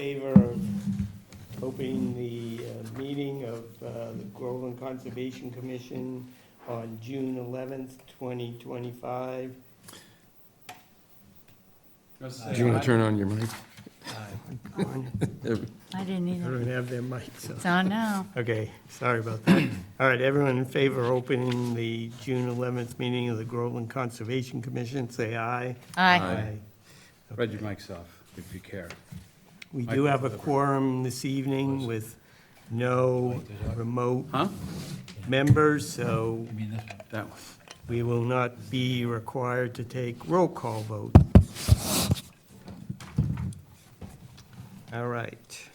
favor of opening the meeting of the Groveland Conservation Commission on June 11th, 2025? Do you want to turn on your mic? I didn't I either. don't have their mics, so. It's on now. Okay, sorry about that. All right, everyone in favor of opening the June 11th meeting of the Groveland Conservation Commission, say aye. Aye. Spread your mics off, if you care. We do have a quorum this evening with no remote Huh? members, so That one. we will not be required to take roll call vote. All right.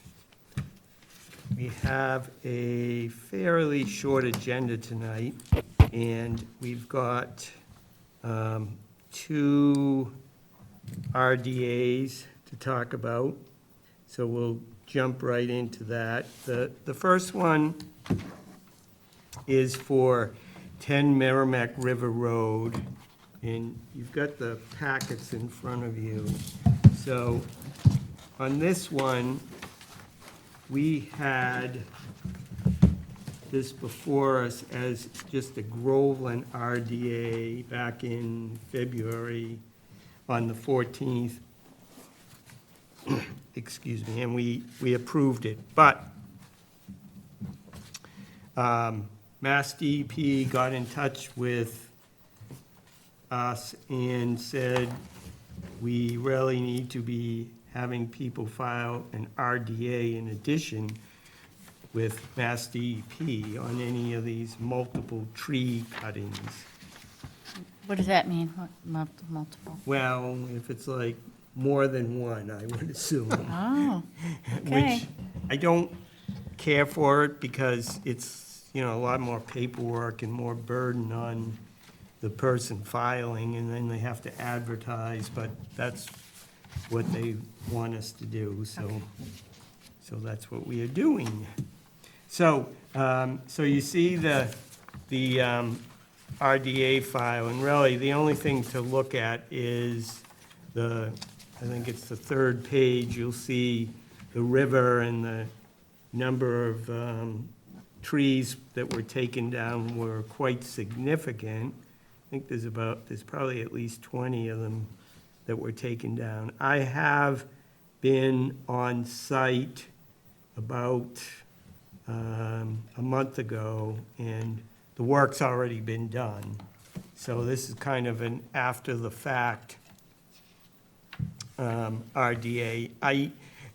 We have a fairly short agenda tonight, and we've got two RDAs to talk about, so we'll jump right into that. The first one is for 10 Merrimack River Road, and you've got the packets in front of you. So on this one, we had this before us as just a Groveland RDA back in February on the 14th. Excuse me, and we approved it. But Mass DEP got in touch with us and said, we really need to be having people file an RDA in addition with Mass DEP on any of these multiple tree cuttings. What does that mean? What, multiple? Well, if it's like more than one, I would assume. Oh, okay. Which I don't care for it because it's, a lot more paperwork and more burden on the person filing, and then they have to advertise, but that's what they want us to do, so that's what we are doing. So you see the RDA file, and really, the only thing to look at is I think it's the third page, you'll see the river and the number of trees that were taken down were quite significant. I think there's probably at least 20 of them that were taken down. I have been on site about a month ago, and the work's already been done. So this is kind of an after-the-fact RDA. I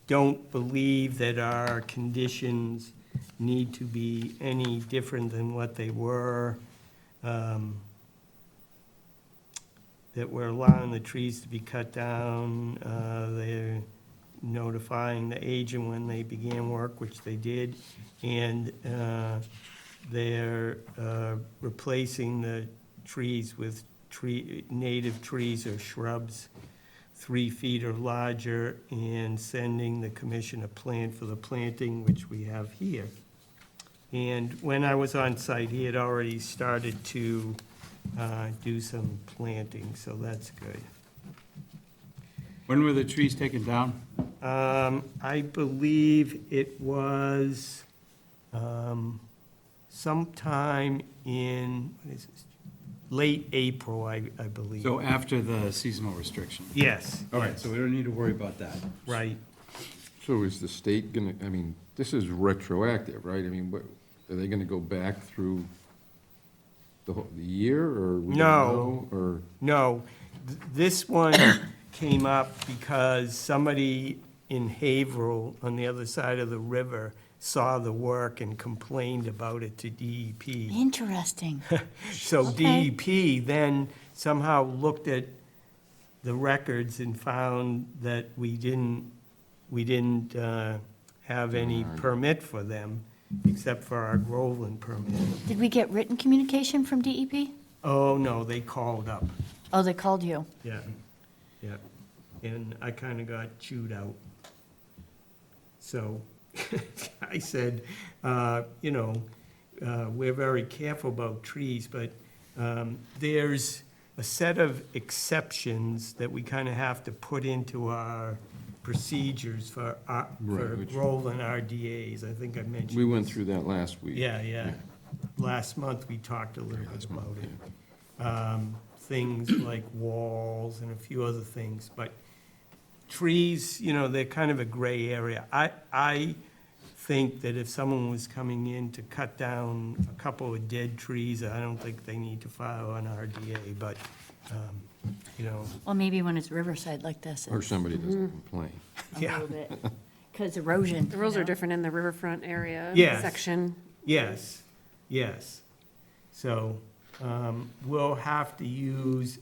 don't believe that our conditions need to be any different than what they were, that we're allowing the trees to be cut down. They're notifying the agent when they began work, which they did, and they're replacing the trees with native trees or shrubs 3 feet or larger, and sending the commission a plan for the planting, which we have here. And when I was on site, he had already started to do some planting, so that's good. When were the trees taken down? I believe it was sometime in, what is this, late April, I believe. So after the seasonal restriction? Yes. All right, yes, so we don't need to worry about that. Right. So is the state gonna, this is retroactive, right? What, are they gonna go back through the year, or we don't know, or? No, this one came up because somebody in Haverhill, on the other side of the river, saw the work and complained about it to DEP. Interesting. So Okay. DEP then somehow looked at the records and found that we didn't have any permit for them, except for our Groveland permit. Did we get written communication from DEP? Oh, no, they called up, Oh, they called you. yeah, yeah. And I kind of got chewed out. So I said, we're very careful about trees, but there's a set of exceptions that we kind of have to put into our procedures for Right, which- rolling RDAs. I think I mentioned. We went this. through that last week. Yeah. Last month, we talked a little bit Last about month, it. Things like walls and a few other things, but trees, they're kind of a gray area. I think that if someone was coming in to cut down a couple of dead trees, I don't think they need to file an RDA, but, Well, maybe when it's riverside like this, Or it's somebody doesn't complain. a yeah. little bit, because erosion. The rules you are know? different in the riverfront area Yes. section. Yes. So, we'll have to use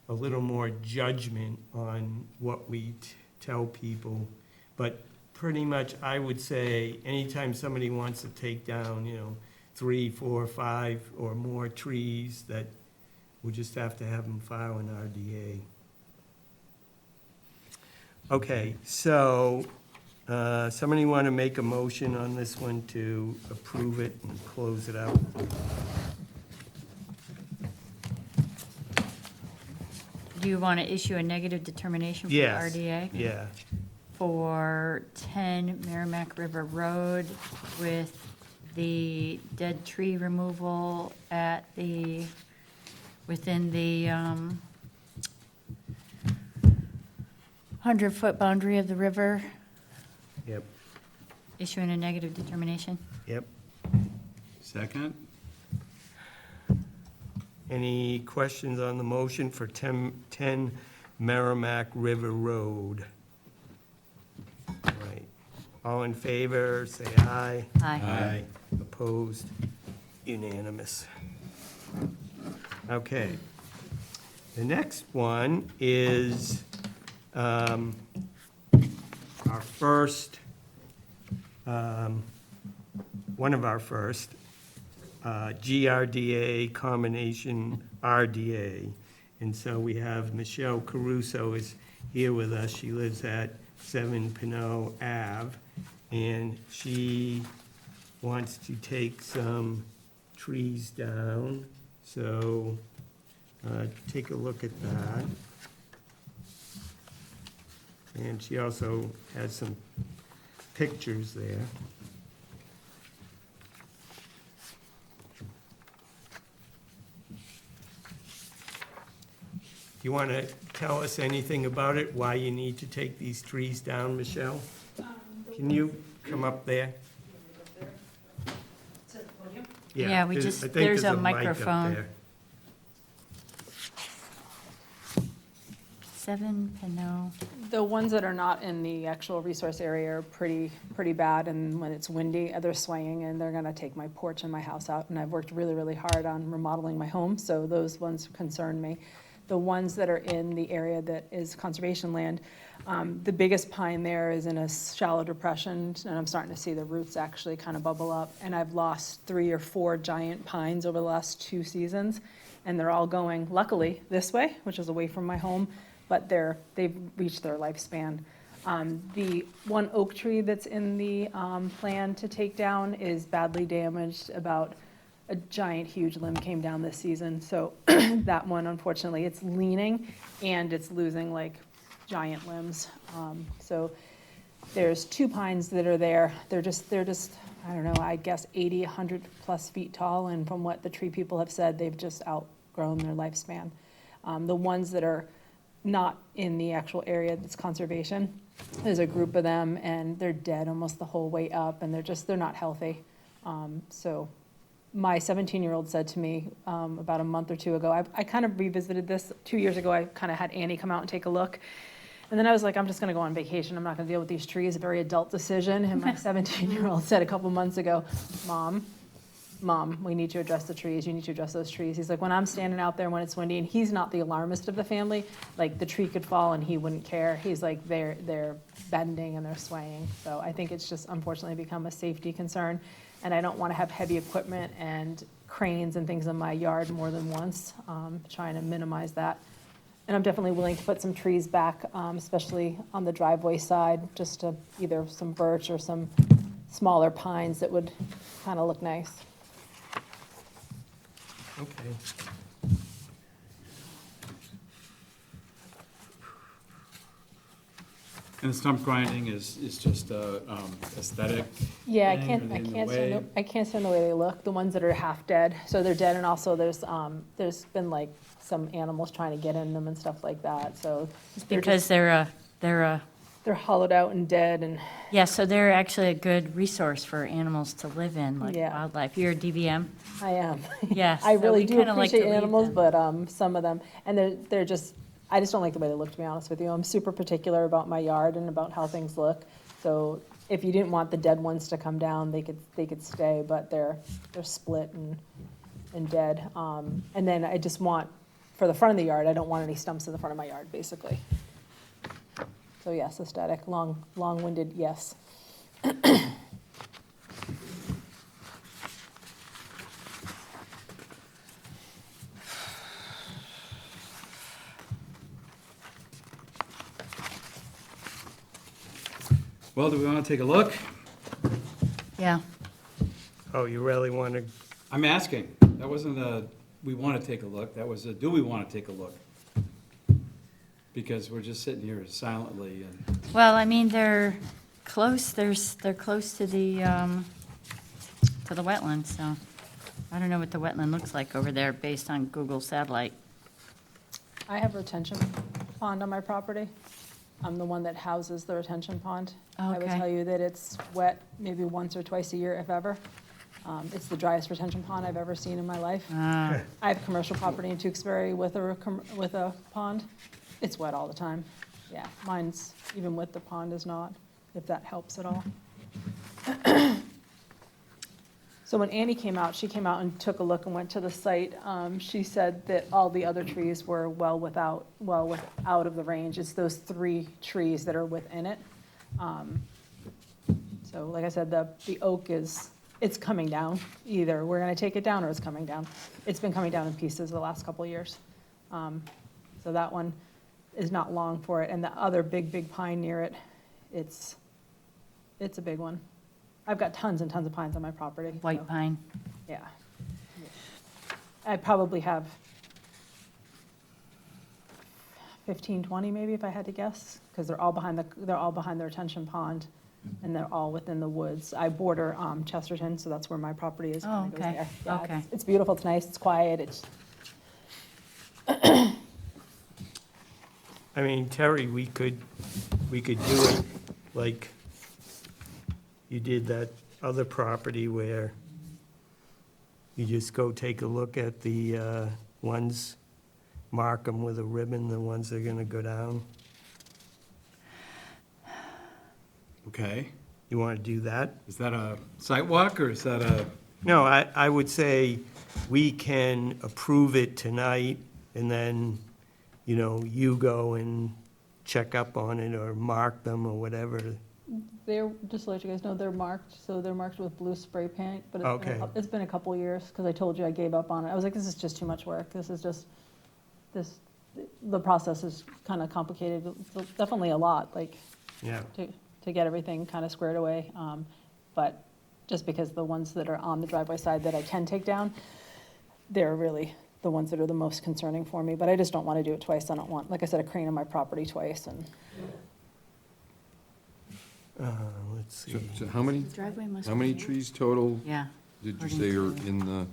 a little more judgment on what we tell people. But pretty much, I would say, anytime somebody wants to take down, 3, 4, 5 or more trees, that we'll just have to have them file an RDA. Okay, so, somebody want to make a motion on this one to approve it and close it out? Do you want to issue a negative determination for the Yes. RDA? Yeah, For 10 Merrimack River Road with the dead tree removal within the 100-foot boundary of the river, yep, issuing a negative determination? yep. Second? Any questions on the motion for 10 Merrimack River Road? All right. All in favor, say aye. Aye. Opposed? Unanimous. Okay. The next one is our first, one of our first GRDA combination RDA. And so we have Michelle Caruso is here with us. She lives at 7 Pinot Ave, and she wants to take some trees down. So take a look at that. And she also has some pictures there. Do you want to tell us anything about it, why you need to take these trees down, Michelle? Can you come up there? Yeah, we there's- just- I think there's a mic up microphone. there. 7 Pinot. The ones that are not in the actual resource area are pretty bad, and when it's windy, they're swaying, and they're gonna take my porch and my house out, and I've worked really, really hard on remodeling my home, so those ones concern me. The ones that are in the area that is conservation land, the biggest pine there is in a shallow depression, and I'm starting to see the roots actually kind of bubble up, and I've lost 3 or 4 giant pines over the last 2 seasons, and they're all going, luckily, this way, which is away from my home, but they've reached their lifespan. The one oak tree that's in the plan to take down is badly damaged. About a giant, huge limb came down this season. So that one, unfortunately, it's leaning and it's losing like giant limbs. So there's 2 pines that are there. They're just, I don't know, I guess 80, 100 plus feet tall. And from what the tree people have said, they've just outgrown their lifespan. The ones that are not in the actual area that's conservation, there's a group of them and they're dead almost the whole way up, and they're not healthy. So my 17-year-old said to me about a month or 2 ago, I kind of revisited this 2 years ago. I kind of had Annie come out and take a look. And then I was like, I'm just going to go on vacation. I'm not going to deal with these trees. A very adult decision. And my 17-year-old said a couple months ago, Mom, we need to address the trees. You need to address those trees. He's like, when I'm standing out there when it's windy, and he's not the alarmist of the family, like the tree could fall and he wouldn't care. He's like, they're bending and they're swaying. So I think it's just unfortunately become a safety concern. And I don't want to have heavy equipment and cranes and things in my yard more than once, trying to minimize that. And I'm definitely willing to put some trees back, especially on the driveway side, just to either some birch or some smaller pines that would kind of look nice. Okay. And the stump grinding is just aesthetic? Yeah, I thing, can't, are they I in the can't way? stand, I can't stand the way they look, the ones that are half dead, so they're dead, and also there's been like some animals trying to get in them and stuff like that, so. they're Because just- they're They're hollowed out and dead, and, yeah, so they're actually a good resource for animals to live in, like Yeah. wildlife. You're a DVM? I am. Yes. I so really we do kinda like to appreciate leave animals, them. but, some of them, and they're just, I just don't like the way they look, to be honest with you. I'm super particular about my yard and about how things look, so if you didn't want the dead ones to come down, they could stay, but they're split and dead. And then I just want, for the front of the yard, I don't want any stumps in the front of my yard, basically. So yes, aesthetic, long-winded, yes. Well, do we want to take a look? Yeah. Oh, you really want to, I'm asking. That wasn't a, we want to take a look. That was a, do we want to take a look? Because we're just sitting here silently and, Well, I mean, they're close, they're close to the wetland, so I don't know what the wetland looks like over there based on Google satellite. I have a retention pond on my property. I'm the one that houses the retention pond. I will Okay. tell you that it's wet maybe once or twice a year, if ever. It's the driest retention pond I've ever seen in my life. I have commercial property in Tewksbury with a pond. It's wet all the time. Yeah, mine's, even with the pond, is not, if that helps at all. So when Annie came out, she came out and took a look and went to the site. She said that all the other trees were well out of the range. It's those 3 trees that are within it. So like I said, the oak it's coming down. Either we're gonna take it down or it's coming down. It's been coming down in pieces the last couple of years. So that one is not long for it. And the other big pine near it, it's a big one. I've got tons and tons of pines on my property. so, White pine. Yeah. I probably have 15, 20 maybe, if I had to guess, because they're all behind the retention pond, and they're all within the woods. I border Chesterton, so that's where my property is. Oh, kinda goes okay, there. Yeah, okay. It's beautiful, it's nice, it's quiet, it's, I mean, Terry, we could do it like you did that other property where you just go take a look at the ones, mark them with a ribbon, the ones that are gonna go down. okay. You wanna do that? Is that a site walk or is that a, No, I would say we can approve it tonight, and then, you go and check up on it, or mark them, or whatever. they're, just to let you guys know, they're marked, so they're marked with blue spray paint, but Okay. it's been a couple of years, because I told you I gave up on it. I was like, this is just too much work, the process is kind of complicated, it's definitely a lot, like, Yeah, to get everything kind of squared away. But just because the ones that are on the driveway side that I can take down, they're really the ones that are the most concerning for me. But I just don't want to do it twice. I don't want, like I said, a crane on my property twice. And let's So see. so how many, Driveway must how many be- trees total Yeah. did you According say to are the- in the,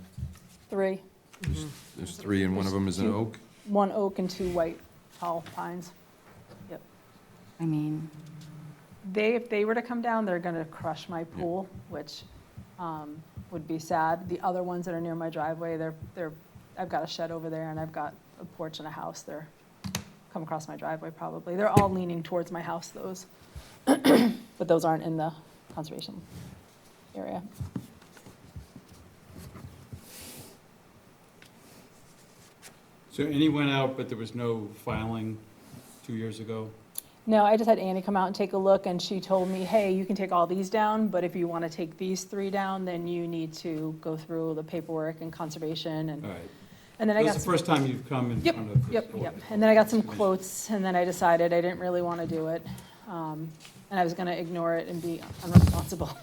3, there's 3 and one of them is an oak? 1 oak and 2 white tall pines. Yep. I mean, If they were to come down, they're going to crush my pool, which would be sad. The other ones that are near my driveway, I've got a shed over there, and I've got a porch and a house. They're come across my driveway probably. They're all leaning towards my house, those. But those aren't in the conservation area. so any went out, but there was no filing 2 years ago? No, I just had Annie come out and take a look, and she told me, hey, you can take all these down, but if you want to take these 3 down, then you need to go through the paperwork and conservation, All right. and then I got That's the first time you've come in Yep, front of this Yep, board. yep. And then I got some quotes, and then I decided I didn't really want to do it. And I was going to ignore it and be unresponsible.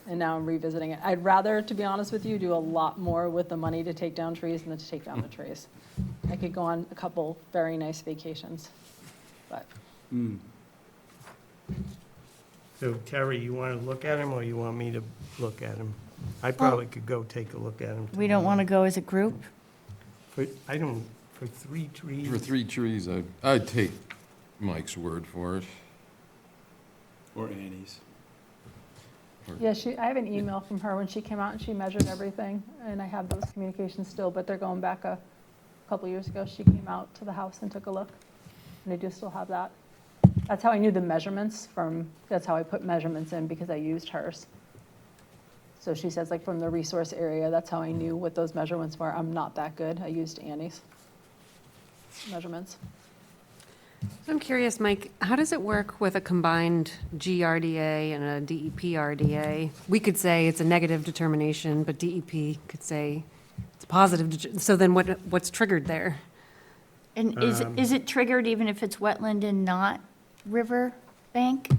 And now I'm revisiting it. I'd rather, to be honest with you, do a lot more with the money to take down trees than to take down the trees. I could go on a couple very nice vacations, but Mm. So Terry, you want to look at them, or you want me to look at them? I probably could go take a look at them. We don't want to go as a group? For 3 trees. For 3 trees, I'd take Mike's word for it. Or Annie's. Yeah, I have an email from her when she came out and she measured everything, and I have those communications still, but they're going back a couple years ago. She came out to the house and took a look, and I do still have that. That's how I knew the measurements that's how I put measurements in, because I used hers. So she says, like, from the resource area, that's how I knew what those measurements were. I'm not that good. I used Annie's measurements. I'm curious, Mike, how does it work with a combined GRDA and a DEP RDA? We could say it's a negative determination, but DEP could say it's a positive. So then what's triggered there? And is it triggered even if it's wetland and not river bank?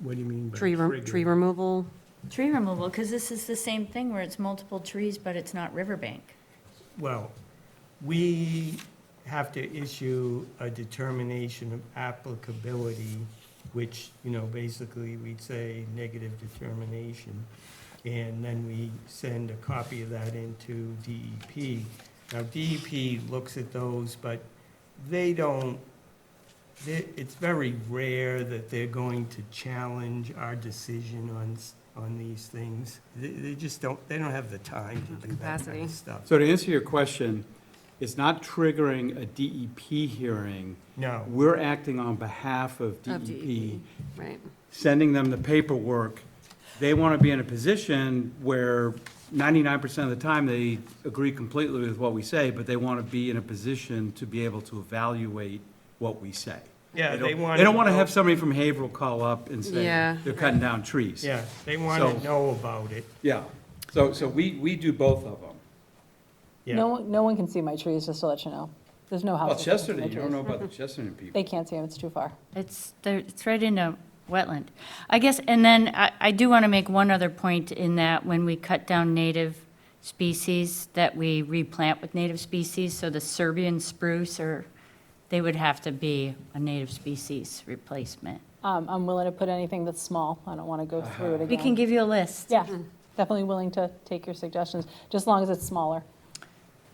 What do you mean by Tree trigger? removal? Tree removal, because this is the same thing where it's multiple trees, but it's not riverbank. Well, we have to issue a determination of applicability, which, basically we'd say negative determination. And then we send a copy of that into DEP. Now, DEP looks at those, but it's very rare that they're going to challenge our decision on these things. They just don't have the time to do that kind capacity. of stuff. So to answer your question, it's not triggering a DEP hearing. No, We're acting on behalf of Of DEP, DEP, right. sending them the paperwork. They want to be in a position where 99% of the time they agree completely with what we say, but they want to be in a position to be able to evaluate what we say. yeah, they want. They don't want to have somebody from Haverhill call up and say Yeah. they're cutting down trees. Yeah, they want So- to know about it. Yeah, so we do both of them. Yeah. No one can see my trees, just to let you know. There's no house. Well, that can see my Chesterton, you don't trees. know about the Chesterton people. They can't see them, it's too far. It's right in a wetland. I guess, and then I do want to make one other point in that when we cut down native species, that we replant with native species, so the Serbian spruce, they would have to be a native species replacement. I'm willing to put anything that's small. I don't want to go through it again. We can give you a list. Yeah, definitely willing to take your suggestions, just as long as it's smaller.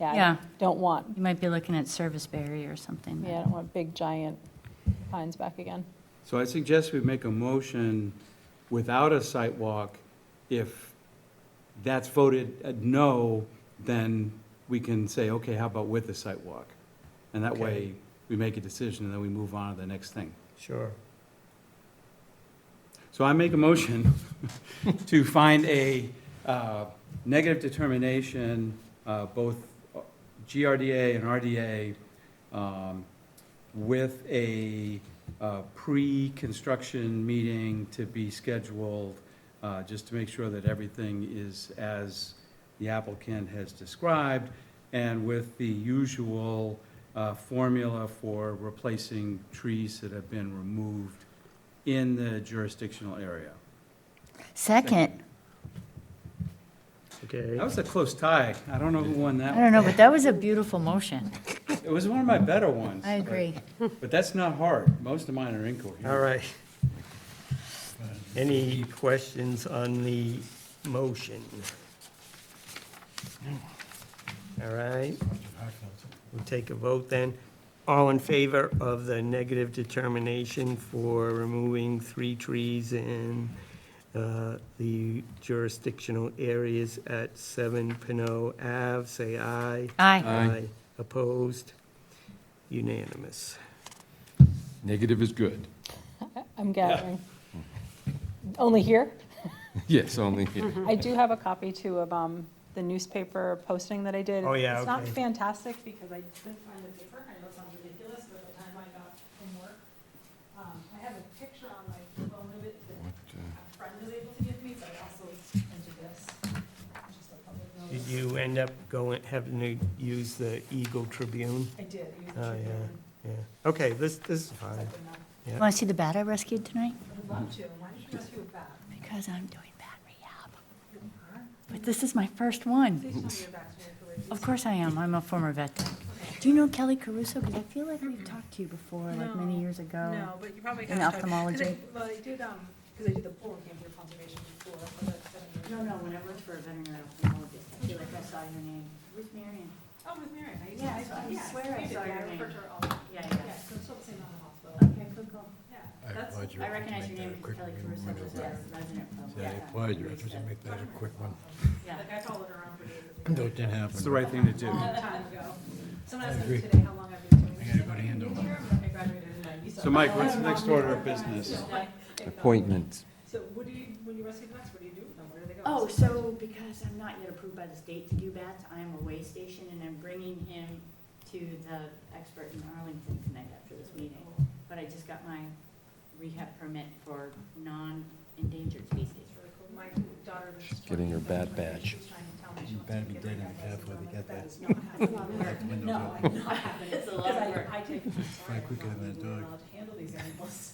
Yeah, Yeah. I don't want, You might be looking at serviceberry or something. I don't want big giant pines back again. So I suggest we make a motion without a site walk. If that's voted no, then we can say, okay, how about with a site walk? And that Okay. way, we make a decision and then we move on to the next thing. Sure. So I make a motion to find a negative determination, both GRDA and RDA, with a pre-construction meeting to be scheduled, just to make sure that everything is as the applicant has described, and with the usual formula for replacing trees that have been removed in the jurisdictional area. Second, Okay. That was a close tie. I don't know who won that I one. don't know, but that was a beautiful motion. It was one of my better ones. I agree. But that's not hard. Most of mine are incoherent. All right. Any questions on the motion? All right. We'll take a vote then. All in favor of the negative determination for removing 3 trees in the jurisdictional areas at 7 Pinot Ave, say aye. Aye. Aye. Opposed? Unanimous. Negative is good. I'm gathering. Only here? Yes, only here. I do have a copy too of the newspaper posting that I did. Oh, yeah, It's not okay. fantastic because I couldn't find the paper. I know it sounds ridiculous, but at the time I got from work. I have a picture on my phone of it that What, a friend was able to give me, but I also printed this. Just a public notice. Did you end up having to use the Eagle Tribune? I did. I used the Oh, Tribune. Yeah. Okay, this is fine. Second that. Yeah. Want to see the bat I rescued tonight? I would love to. Why did you rescue a bat? Because I'm doing bat rehab. But this is my first one. Please tell me you're vaccinated for rabies. Of course I am. I'm a former vet. Do you know Kelly Caruso? Because I feel like we've talked to you before, like many No, years ago. No, but you probably In have. ophthalmology. Well, I did, because I did the pool and came through conservation before, for the 7 years. No, when I worked for a veterinary ophthalmologist, I feel like I saw your name. Ruth Marion. Oh, with Mary, I used to. Yeah, I swear I you did, saw yeah, your I name. referred to her all the time. Yeah, Yeah, yeah. so I'm still the same on the hospital. Okay, cool. Yeah, I that's, applaud you. I recognize your Make name that a because quick Kelly one. Caruso was Make our that- resident from. Say, I applaud you, I have to make that a quick one. Yeah. like, I followed her around for days. No, it didn't happen. It's the right thing to do. A long time ago. Someone asked me agree. today how long I've been doing I this. gotta go to Andover. I graduated in 97. So Mike, what's the next order of business? Appointments. So what do you, when you rescue the bats, what do you do with them? Where do they go? Oh, so because I'm not yet approved by the state to do bats, I am a way station and I'm bringing him to the expert in Arlington tonight after this meeting. But I just got my rehab permit for non-endangered species. Really cool. My daughter was Getting her bat 20, badge. she was trying to tell me she You wants better to be get dead her in the bat path before they license. get That that. is not happening. Windows No, open. I'm not happening. It's a lot Because of work. I take, sorry, Probably quicker I'm than not a legally dog. allowed to handle these animals.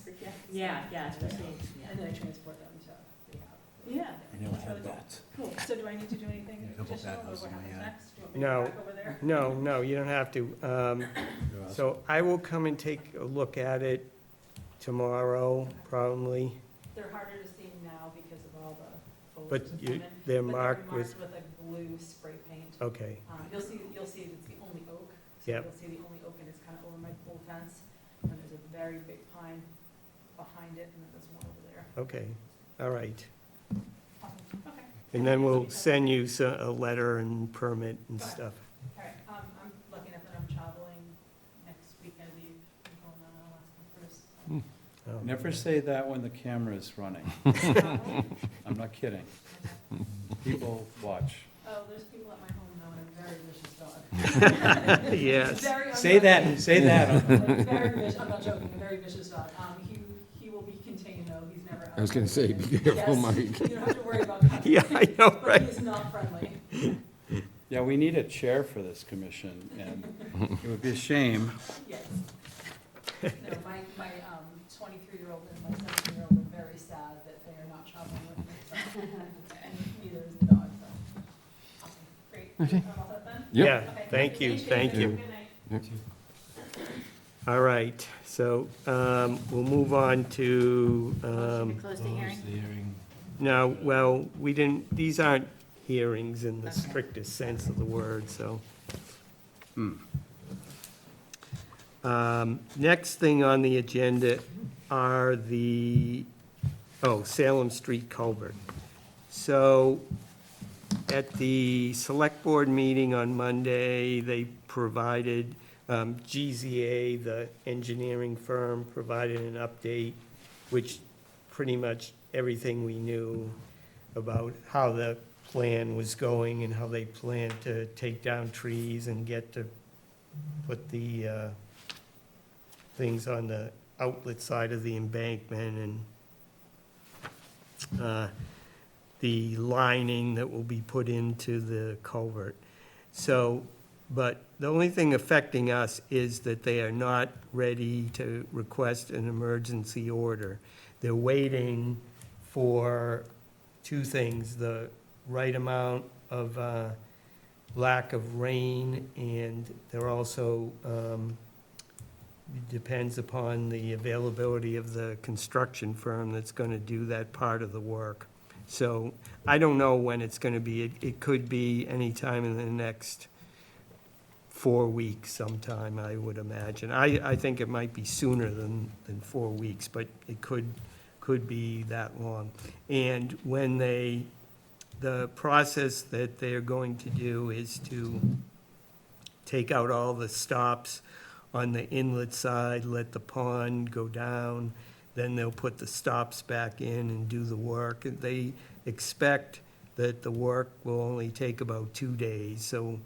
Yeah, especially, And then I transport them to rehab. yeah. I never That's had really cool. bats. Cool. So do I need to do anything Yeah, a couple additional, bat or houses what in my happens yard. next? Do you want me to No. go back over there? No, you don't have to. So I will come and take a look at it tomorrow, probably, They're harder to see now because of all the but foliage that's you- come in, they're but marked with, a blue spray paint. okay, You'll see it's the only oak. So Yep. you'll see the only oak and it's kind of over my pool fence. And there's a very big pine behind it and then there's one over there. okay, all right. Awesome. Okay. And then we'll send you a letter and permit and stuff. All right, I'm looking at that I'm traveling next weekend, I'm going on Alaska cruise. Oh. Never say that when the camera is running. I'm not kidding. People watch. Oh, there's people at my home now and a very vicious dog. Yes, Very- Say that, say that. Very vicious, I'm not joking, a very vicious dog. He will be contained though, he's never. I was gonna say, be careful, Yes, Mike. You don't have to worry about that. yeah, I know, But right? he's not friendly. Yeah, we need a chair for this commission, and it would be a shame. Yes. No, my 23-year-old and my 17-year-old are very sad that they are not traveling with me. So. And neither is the dog, so. Awesome, great. Okay. I'm all set then? Yep. Yeah, Okay, thank you, thank you. Good night. All right, so we'll move on to, Motion to close the hearing? Close the hearing. now, well, we didn't, these aren't hearings in the strictest sense of the word, so. Next thing on the agenda are Salem Street culvert. So at the select board meeting on Monday, they provided, GZA, the engineering firm, provided an update, which pretty much everything we knew about how the plan was going and how they planned to take down trees and get to put the things on the outlet side of the embankment and the lining that will be put into the culvert. So, but the only thing affecting us is that they are not ready to request an emergency order. They're waiting for two things, the right amount of lack of rain, and they're also, depends upon the availability of the construction firm that's gonna do that part of the work. So I don't know when it's gonna be. It could be anytime in the next 4 weeks sometime, I would imagine. I think it might be sooner than 4 weeks, but it could be that long. And when the process that they're going to do is to take out all the stops on the inlet side, let the pond go down, then they'll put the stops back in and do the work. And they expect that the work will only take about 2 days, so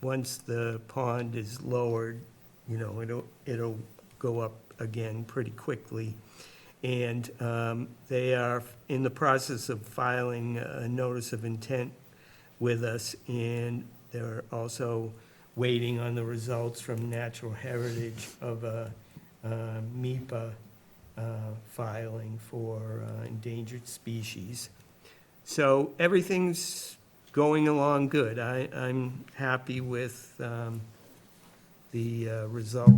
once the pond is lowered, you know, it'll go up again pretty quickly. And they are in the process of filing a notice of intent with us, and they're also waiting on the results from Natural Heritage of a MIPA filing for endangered species. So everything's going along good. I'm happy with the result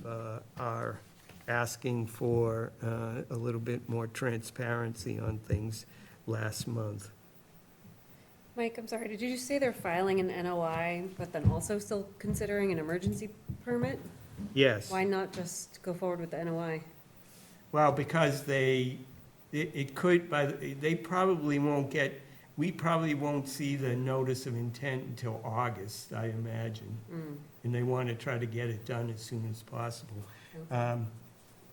of our asking for a little bit more transparency on things last month. Mike, I'm sorry, did you say they're filing an NOI, but then also still considering an emergency permit? Yes. Why not just go forward with the NOI? Well, because it could, they probably won't get, we probably won't see the notice of intent until August, I imagine. And they want to try to get it done as soon as possible.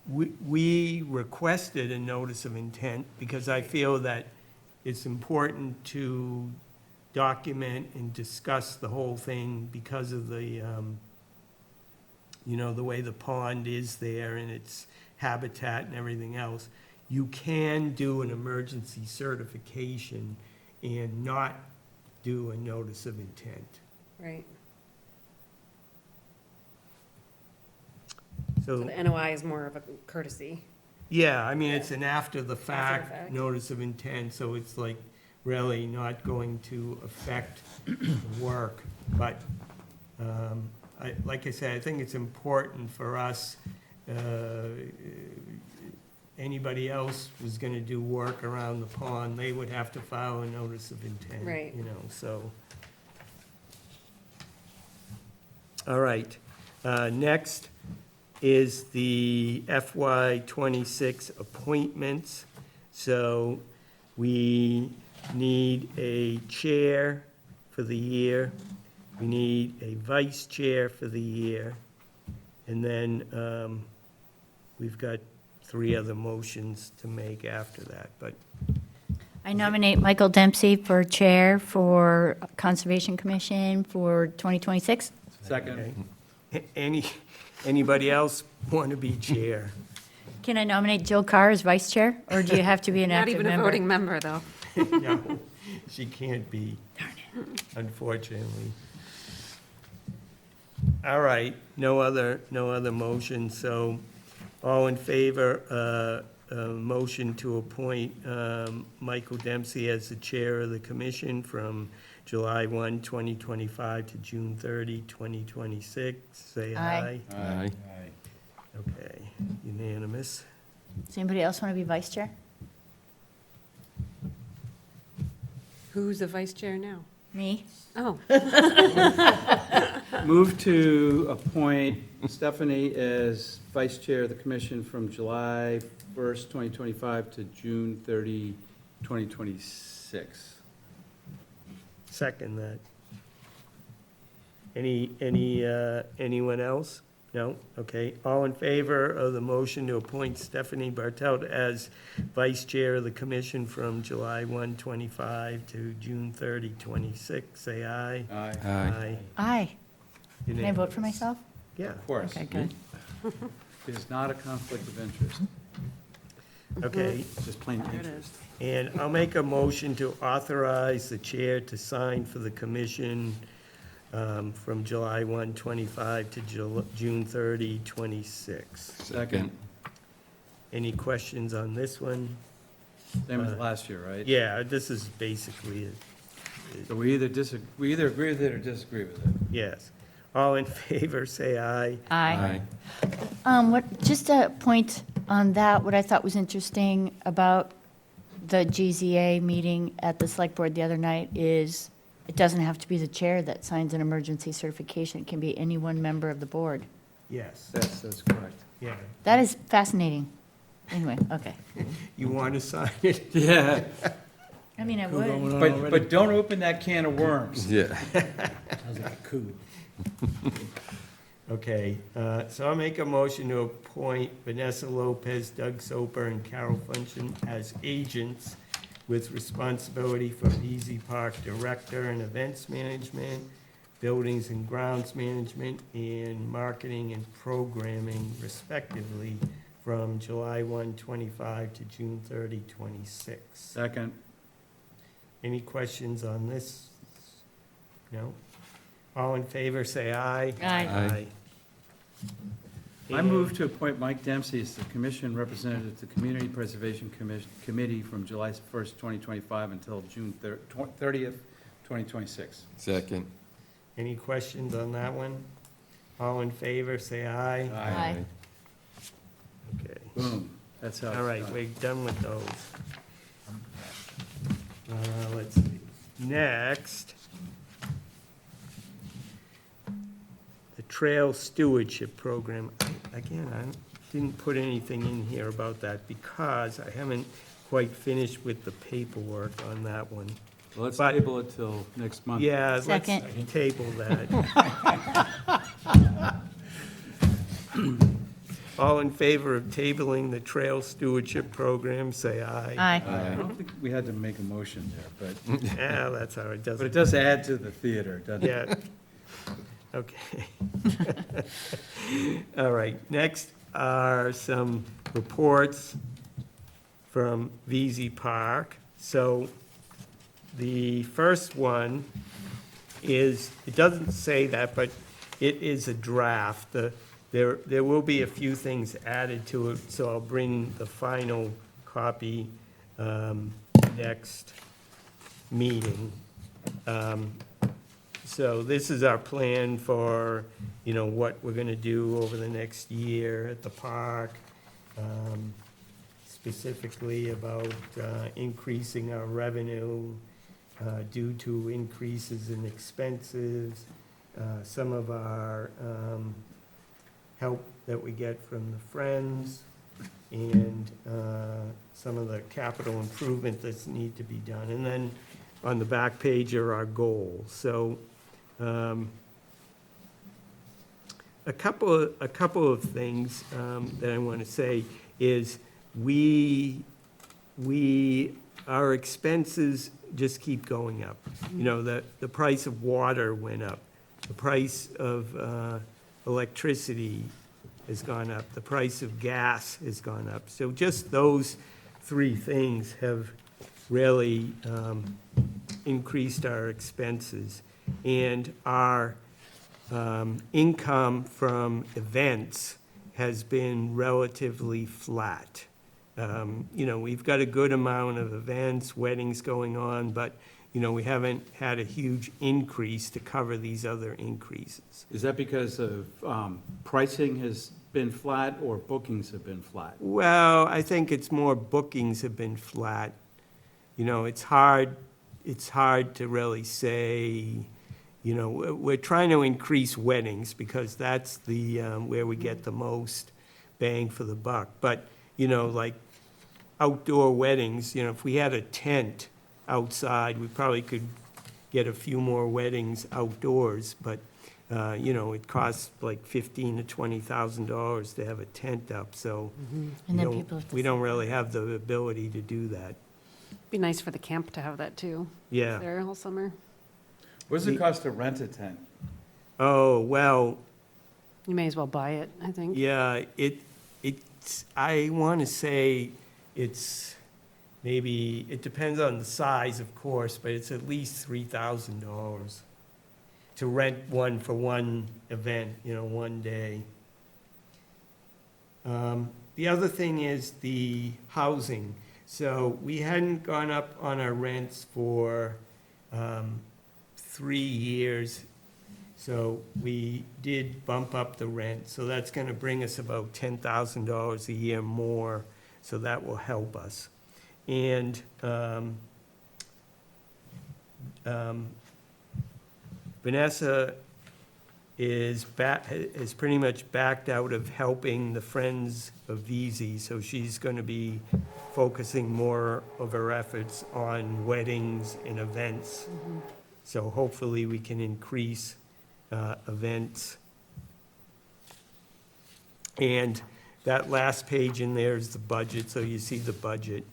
We requested a notice of intent because I feel that it's important to document and discuss the whole thing because of the, the way the pond is there and its habitat and everything else. You can do an emergency certification and not do a notice of intent. Right. So So, the NOI is more of a courtesy. yeah, I mean, it's an after-the-fact fact. notice of intent, so it's like really not going to affect the work. But, like I said, I think it's important for us, anybody else was gonna do work around the pond, they would have to file a notice of intent. Right. So. All right, next is the FY '26 appointments. So we need a chair for the year, we need a vice chair for the year, and then we've got 3 other motions to make after that, but I nominate Michael Dempsey for Chair for Conservation Commission for 2026. Second. okay. Anybody else want to be chair? Can I nominate Jill Carr as Vice Chair, or do you have to be an Not active even a member? voting member, though. No, she can't be, unfortunately. All right, no other motion, so all in favor, motion to appoint Michael Dempsey as the chair of the commission from July 1, 2025 to June 30, 2026, say aye. Aye. Aye. Okay, unanimous. Does anybody else want to be Vice Chair? Who's the vice chair now? Me? Oh, Move to appoint Stephanie as vice chair of the commission from July 1st, 2025 to June 30, 2026. Second that. Anyone else? No? Okay. All in favor of the motion to appoint Stephanie Bartelt as vice chair of the commission from July 1, 25 to June 30, 26, say aye. Aye. Aye. Aye. Can I Unanimous. vote for myself? Yeah, Of course. Okay, good. It is not a conflict of interest, okay. it's just plain there it interest. is. And I'll make a motion to authorize the chair to sign for the commission from July 1, 25 to June 30, 26. Second. Any questions on this one? Same as last year, right? Yeah, this is basically it. So we either agree with it or disagree with it. Yes. All in favor, say aye. Aye. Just a point on that, what I thought was interesting about the GZA meeting at the select board the other night is it doesn't have to be the chair that signs an emergency certification. It can be any one member of the board. Yes, That's correct. yeah. That is fascinating. Anyway, okay. You want to sign it? Yeah, I mean, I would. but don't open that can of worms. Yeah. Sounds like a coup. Okay, so I'll make a motion to appoint Vanessa Lopez, Doug Soper, and Carol Function as agents with responsibility for VZ Park Director and Events Management, Buildings and Grounds Management, and Marketing and Programming respectively from July 1, 25 to June 30, 26. Second. Any questions on this? No? All in favor, say aye. Aye. I move to appoint Mike Dempsey as the commission representative to the Community Preservation Committee from July 1st, 2025 until June 30th, 2026. Second. Any questions on that one? All in favor, say aye. Aye. Okay. Boom, that's how it's All right, done. we're done with those. Let's see. Next, the Trail Stewardship Program. Again, I didn't put anything in here about that because I haven't quite finished with the paperwork on that one. Well, let's but- table it till next month. Yeah, let's Second. table that. All in favor of tabling the Trail Stewardship Program, say aye. Aye. I don't think we had to make a motion there, Yeah, that's all right, but doesn't, it does add to the theater, doesn't it? yeah. Okay. All right, next are some reports from VZ Park. So the first one is, it doesn't say that, but it is a draft. There will be a few things added to it, so I'll bring the final copy next meeting. So this is our plan for, what we're gonna do over the next year at the park. Specifically about increasing our revenue due to increases in expenses, some of our help that we get from the Friends, and some of the capital improvement that's need to be done. And then on the back page are our goals. So a couple of things that I want to say is our expenses just keep going up. The price of water went up, the price of electricity has gone up, the price of gas has gone up. So just those three things have really increased our expenses. And our income from events has been relatively flat. We've got a good amount of events, weddings going on, but, we haven't had a huge increase to cover these other increases. Is that because of pricing has been flat or bookings have been flat? Well, I think it's more bookings have been flat. It's hard to really say, we're trying to increase weddings because that's the, where we get the most bang for the buck. But, like outdoor weddings, if we had a tent outside, we probably could get a few more weddings outdoors, but, it costs like $15,000 to $20,000 to have a tent up, so And then people have to we don't really have the ability to do that. Be nice for the camp to have that too. Yeah. There all summer. What does it cost to rent a tent? Oh, well, You may as well buy it, I think. yeah, I want to say it's maybe, it depends on the size, of course, but it's at least $3,000 to rent one for one event, one day. The other thing is the housing. So we hadn't gone up on our rents for 3 years. So we did bump up the rent, so that's gonna bring us about $10,000 a year more, so that will help us. And Vanessa is pretty much backed out of helping the Friends of VZ, so she's gonna be focusing more of her efforts on weddings and events. So hopefully we can increase events. And that last page in there is the budget, so you see the budget.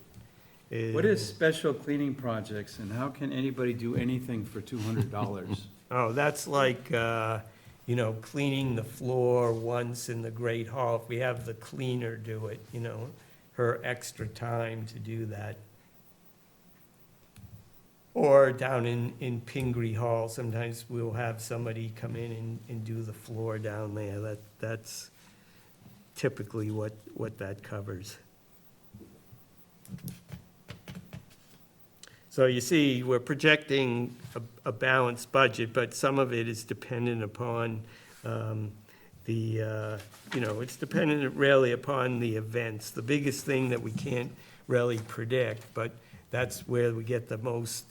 What is special cleaning projects and how can anybody do anything for $200? Oh, that's like, cleaning the floor once in the Great Hall. If we have the cleaner do it, her extra time to do that. Or down in Pingree Hall, sometimes we'll have somebody come in and do the floor down there. That's typically what that covers. So you see, we're projecting a balanced budget, but some of it is dependent upon it's dependent really upon the events. The biggest thing that we can't really predict, but that's where we get the most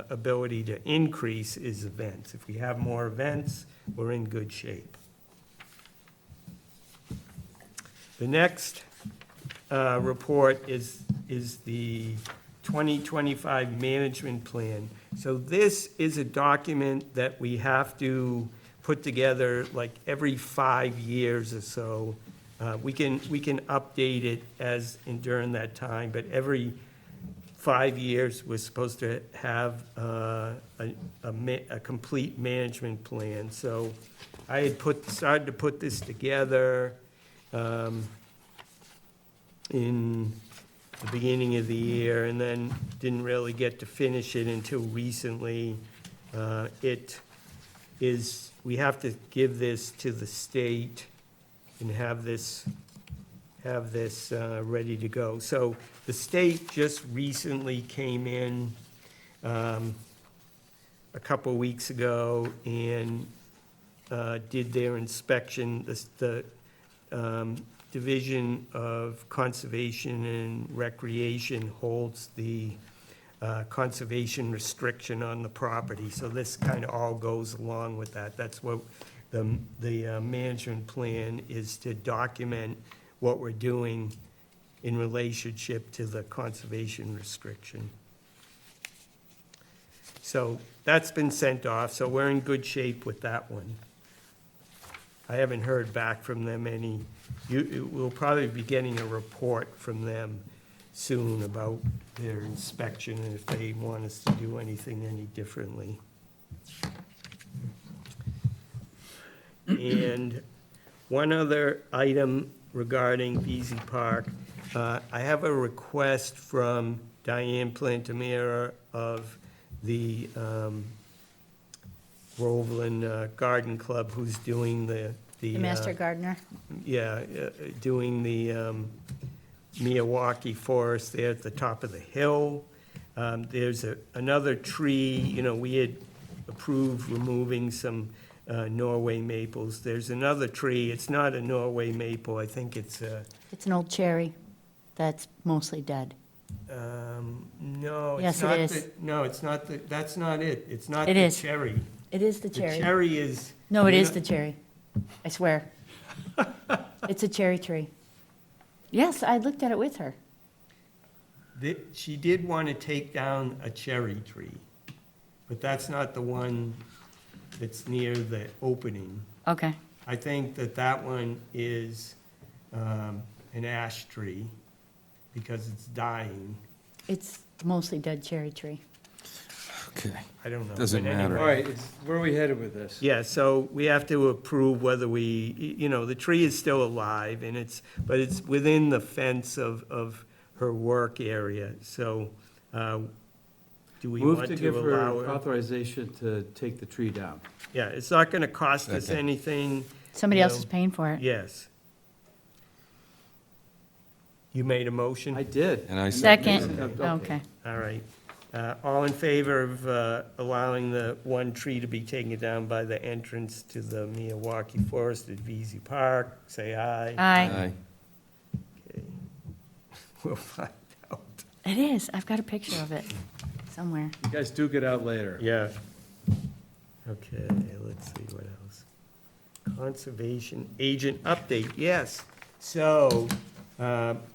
ability to increase is events. If we have more events, we're in good shape. The next report is the 2025 management plan. So this is a document that we have to put together like every 5 years or so. We can update it during that time, but every 5 years, we're supposed to have a complete management plan. So I had started to put this together in the beginning of the year, and then didn't really get to finish it until recently. We have to give this to the state and have this ready to go. So the state just recently came in a couple weeks ago and did their inspection. The Division of Conservation and Recreation holds the conservation restriction on the property. So this kind of all goes along with that. That's what the management plan is, to document what we're doing in relationship to the conservation restriction. So that's been sent off, so we're in good shape with that one. I haven't heard back from them we'll probably be getting a report from them soon about their inspection and if they want us to do anything any differently. And one other item regarding Veazey Park, I have a request from Diane Plantamera of the Groveland Garden Club, who's doing the Master Gardener. doing the Miyawaki Forest there at the top of the hill. There's another tree, we had approved removing some Norway maples. There's another tree, it's not a Norway maple, I think it's It's an old cherry that's mostly dead. no, Yes, it's it not is. no, it's not that's not it. It's not It the is. cherry. It is the The cherry. cherry is. No, it is the cherry. I swear. It's a cherry tree. Yes, I looked at it with her. She did want to take down a cherry tree, but that's not the one that's near the opening. Okay. I think that one is an ash tree because it's dying. It's mostly dead cherry tree. Okay. I don't know. Doesn't but matter. All anyway. right, where are we headed with this? Yeah, so we have to approve whether the tree is still alive and but it's within the fence of her work area. So do we Move want to to give allow her her? authorization to take the tree down. Yeah, it's not going to cost us Second. anything. Somebody else No. is paying for it. Yes. You made a I motion? did. And I Second. Okay. Okay. All right. All in favor of allowing the one tree to be taken down by the entrance to the Miyawaki Forest at Veazey Park, say aye. Aye. Okay. We'll find out. It is. I've got a picture of it somewhere. You guys do get out later. Yeah. Okay, let's see what else. Conservation agent update, yes. So,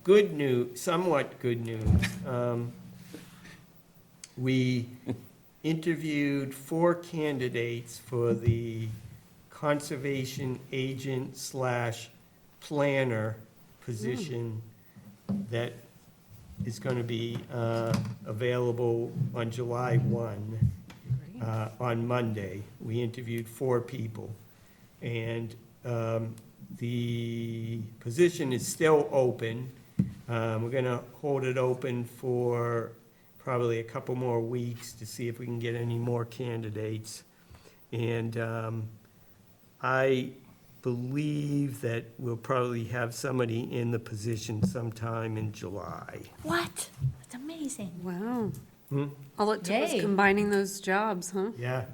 good news, somewhat good news. We interviewed 4 candidates for the conservation agent / planner position that is going to be available on July 1. On Monday. We interviewed 4 people. And the position is still open. We're going to hold it open for probably a couple more weeks to see if we can get any more candidates. And I believe that we'll probably have somebody in the position sometime in July. What? That's amazing. Wow. Hmm? All it took was Yay. combining those jobs, huh? Yeah,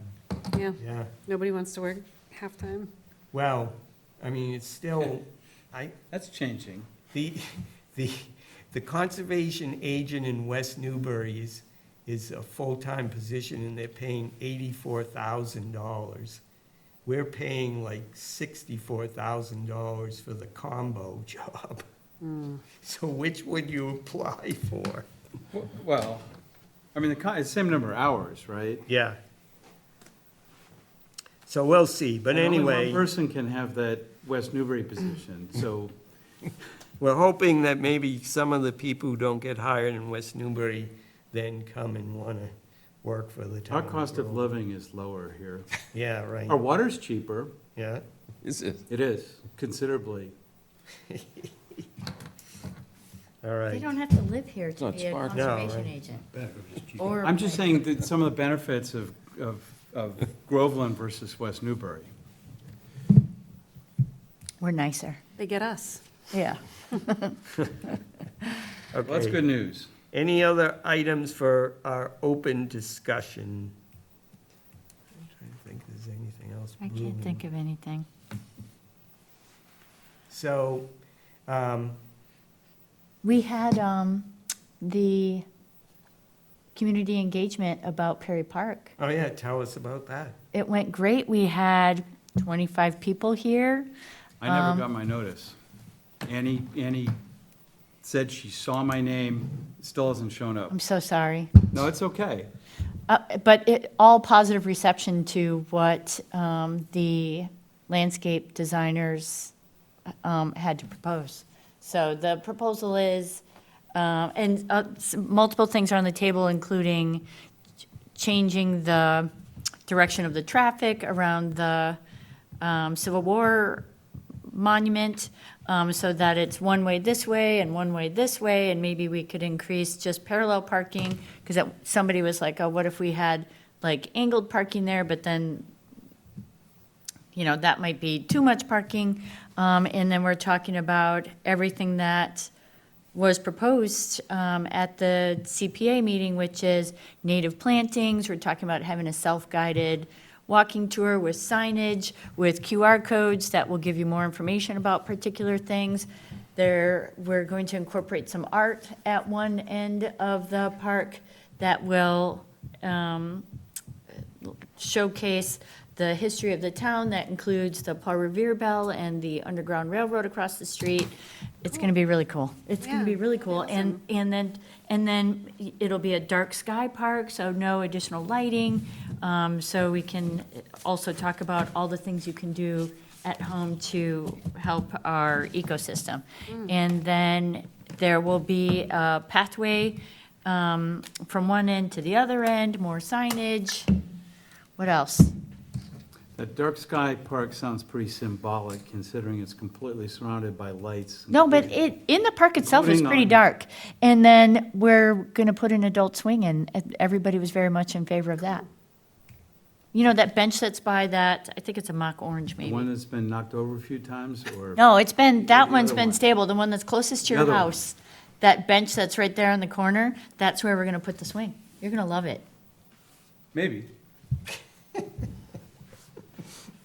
Yeah. yeah. Nobody wants to work half-time. Well, I mean, it's still, That's changing. the, the conservation agent in West Newbury is a full-time position, and they're paying $84,000. We're paying like $64,000 for the combo job. So which would you apply for? Well, I mean, it's the same number of hours, right? Yeah. So we'll see, but And only anyway, one person can have that West Newbury position, so, we're hoping that maybe some of the people who don't get hired in West Newbury then come and want to work for the town. our cost of Groveland. living is lower here. Yeah, right, Our water's cheaper, yeah. Is it? it is, considerably. All They right. don't have to live here to not be a smart. No, conservation right. agent. It's cheap. Or I'm just saying that some of the benefits of Groveland versus West Newbury. we're nicer. They get us. Yeah. Well, that's Okay. good news. Any other items for our open discussion? I'm trying to think if there's anything else. I can't think of anything. So, We had the community engagement about Perry Park. oh yeah, tell us about that. It went great. We had 25 people here. I never got my notice. Annie said she saw my name, still hasn't shown up. I'm so sorry. No, it's okay. But all positive reception to what the landscape designers had to propose. So the proposal is, and multiple things are on the table, including changing the direction of the traffic around the Civil War monument, so that it's one way this way and one way this way, and maybe we could increase just parallel parking, because somebody was like, oh, what if we had like angled parking there, but then, you know, that might be too much parking. And then we're talking about everything that was proposed at the CPA meeting, which is native plantings. We're talking about having a self-guided walking tour with signage, with QR codes that will give you more information about particular things. We're going to incorporate some art at one end of the park that will showcase the history of the town. That includes the Paul Revere Bell and the Underground Railroad across the street. It's gonna be really cool. It's gonna be Yeah, really cool. awesome. And then it'll be a dark sky park, so no additional lighting. So we can also talk about all the things you can do at home to help our ecosystem. And then there will be a pathway from one end to the other end, more signage. What else? That dark sky park sounds pretty symbolic, considering it's completely surrounded by lights. No, but in the park itself is Including pretty on- dark. And then we're gonna put an adult swing in. Everybody was very much in favor of that. You know, that bench that's by that, I think it's a mock orange The one maybe. that's been knocked over a few times, or? No, that The one's other been one. stable, the one that's closest to The your other one. house. That bench that's right there in the corner, that's where we're gonna put the swing. You're gonna love it. Maybe.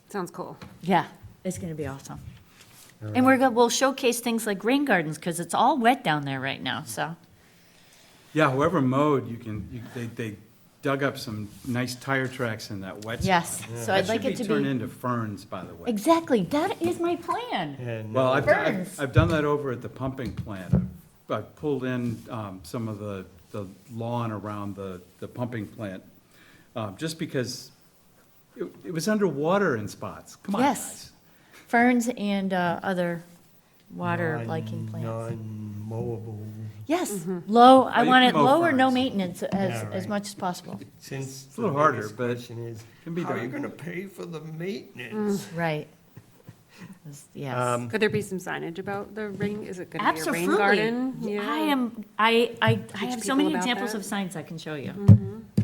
Sounds cool. Yeah, it's gonna be awesome. And we'll showcase things like rain gardens, because it's all wet down there right now, so. Yeah, whoever mowed, they dug up some nice tire tracks in that wet spot. Yes, so I'd like it That to should be turned be, into ferns, by the way. exactly, that is my plan. And, Well, Ferns. I've done that over at the pumping plant. I've pulled in some of the lawn around the pumping plant, just because it was underwater in spots. Come on, Yes. guys. Ferns and other water-liking plants. Non-mowable, Yes, low, I you want can it mow low or no ferns. maintenance as right. much as possible. since a little the harder, biggest but question is, can be how are you done. gonna pay for the maintenance? Right. Yes. Could there be some signage about the rain? Is it going to be a rain Absolutely. garden? I have so people many about examples that. of signs I can show you.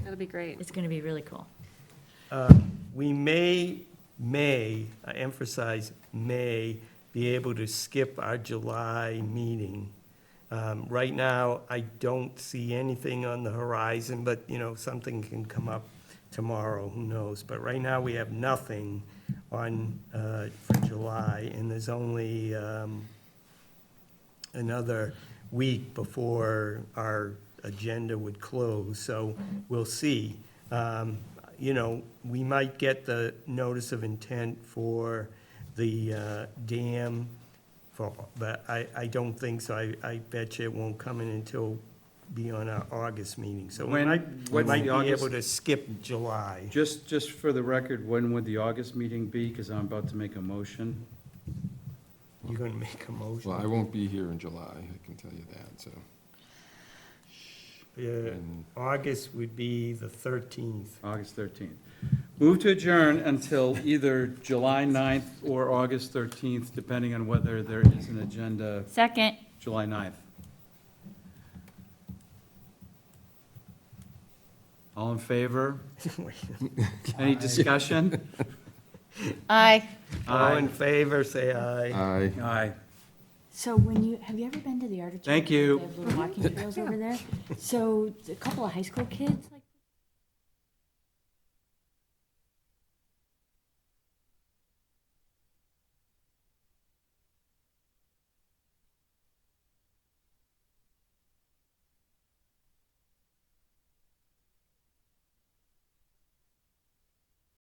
That'd be great. It's gonna be really cool. We may may, I emphasize may, be able to skip our July meeting. Right now, I don't see anything on the horizon, but, something can come up tomorrow, who knows? But right now, we have nothing on, for July, and there's only another week before our agenda would close, so we'll see. We might get the notice of intent for the dam, but I don't think so. I bet you it won't come in until beyond our August meeting. So we When- might what's the be August- able to skip July. Just for the record, when would the August meeting be? Because I'm about to make a motion. You're going to make a motion? Well, I won't be here in July, I can tell you that, so. Yeah, And August would be the 13th. August 13th. Move to adjourn until either July 9th or August 13th, depending on whether there is an agenda Second. July 9th. All in favor? Any discussion? Aye. All in favor, say aye. I. Aye. So have you ever been to the artichoke? Thank you. They have little walking trails over there. So a couple of high school kids,